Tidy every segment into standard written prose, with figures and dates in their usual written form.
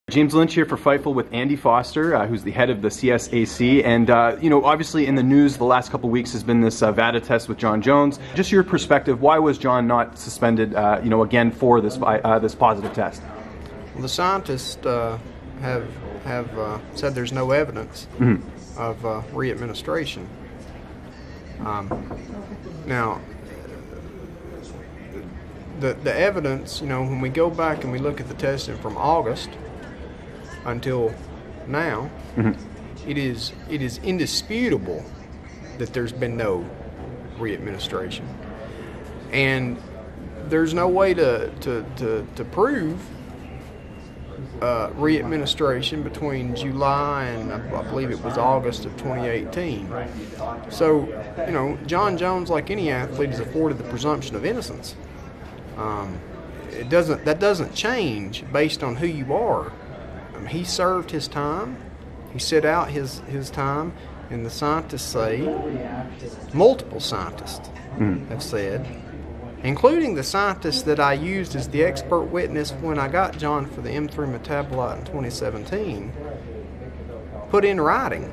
James Lynch here for Fightful with Andy Foster, who's the head of the CSAC, and obviously in the news the last couple weeks has been this VADA test with Jon Jones. Just your perspective, why was Jon not suspended, again for this this positive test? Well, the scientists have said there's no evidence of re-administration. Now, the evidence, when we go back and we look at the testing from August until now, it is indisputable that there's been no re-administration, and there's no way to prove re-administration between July and I believe it was August of 2018. So, Jon Jones, like any athlete, is afforded the presumption of innocence. That doesn't change based on who you are. He served his time. He set out his time, and the scientists say, multiple scientists have said, including the scientist that I used as the expert witness when I got Jon for the M3 metabolite in 2017, put in writing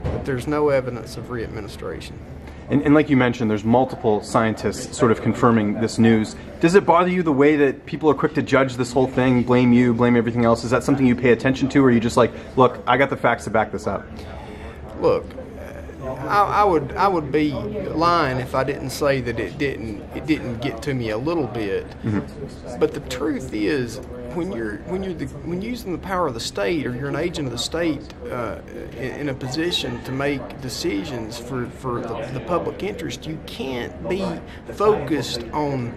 that there's no evidence of re-administration. And like you mentioned, there's multiple scientists sort of confirming this news. Does it bother you the way that people are quick to judge this whole thing, blame you, blame everything else? Is that something you pay attention to, or are you just like, look, I got the facts to back this up? Look, I would be lying if I didn't say that it didn't get to me a little bit. But the truth is, when you're using the power of the state, or you're an agent of the state in a position to make decisions for the public interest, you can't be focused on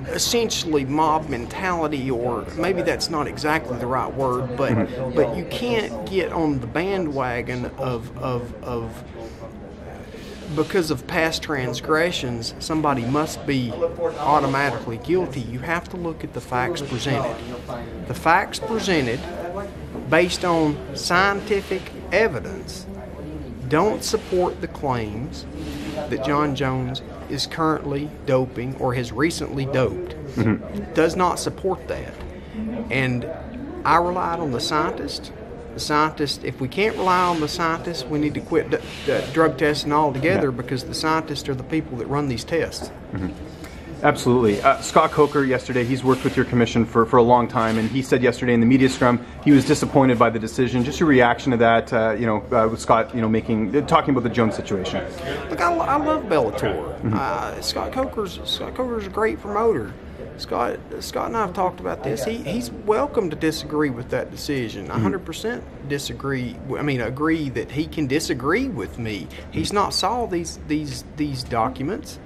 essentially mob mentality, or maybe that's not exactly the right word, but you can't get on the bandwagon of because of past transgressions somebody must be automatically guilty. You have to look at the facts presented. The facts presented based on scientific evidence don't support the claims that Jon Jones is currently doping or has recently doped. Does not support that. And I relied on the scientists. The scientists, if we can't rely on the scientists, we need to quit drug testing altogether, because the scientists are the people that run these tests. Absolutely. Scott Coker yesterday, he's worked with your commission for a long time, and he said yesterday in the media scrum he was disappointed by the decision. Just your reaction to that, with Scott, talking about the Jones situation. Look, I love Bellator. Scott Coker's a great promoter. Scott and I have talked about this. He's welcome to disagree with that decision. 100% disagree. I mean, agree that he can disagree with me. He's not saw these documents.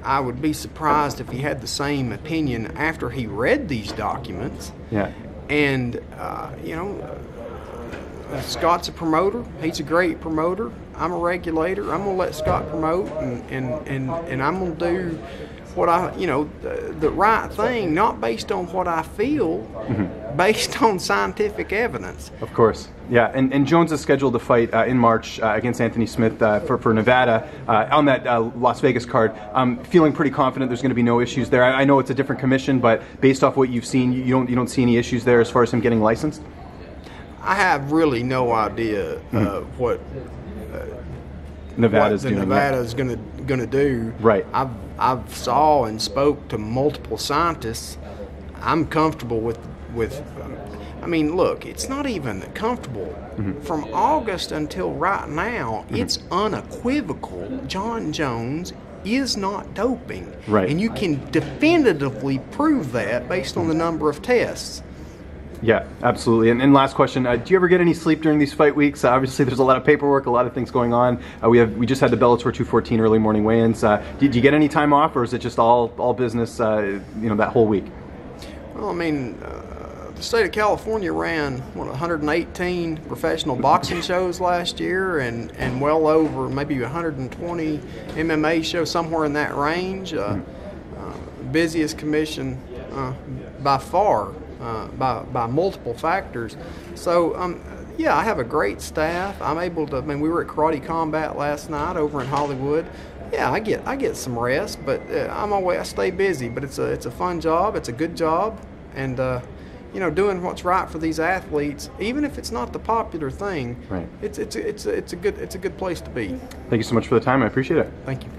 I would be surprised if he had the same opinion after he read these documents. Yeah. And Scott's a promoter. He's a great promoter. I'm a regulator. I'm gonna let Scott promote, and I'm gonna do what the right thing, not based on what I feel, based on scientific evidence. Of course, yeah. And Jones is scheduled to fight in March against Anthony Smith for Nevada on that Las Vegas card. I'm feeling pretty confident there's going to be no issues there. I know it's a different commission, but based off what you've seen, you don't see any issues there as far as him getting licensed? I have really no idea what Nevada's going to do. Right. I've saw and spoke to multiple scientists. I'm comfortable with. I mean, look, it's not even comfortable. From August until right now, it's unequivocal. Jon Jones is not doping, right? And you can definitively prove that based on the number of tests. Yeah, absolutely. And last question, do you ever get any sleep during these fight weeks? Obviously, there's a lot of paperwork, a lot of things going on. We just had the Bellator 214 early morning weigh-ins. Did you get any time off, or is it just all business, that whole week? Well, I mean, the state of California ran 118 professional boxing shows last year, and well over maybe 120 MMA shows, somewhere in that range. Busiest commission by far. By multiple factors. So, yeah, I have a great staff. I'm able to, we were at Karate Combat last night over in Hollywood. Yeah, I get some rest, but I stay busy. But it's a fun job. It's a good job, and doing what's right for these athletes, even if it's not the popular thing. Right. It's a good place to be. Thank you so much for the time. I appreciate it. Thank you.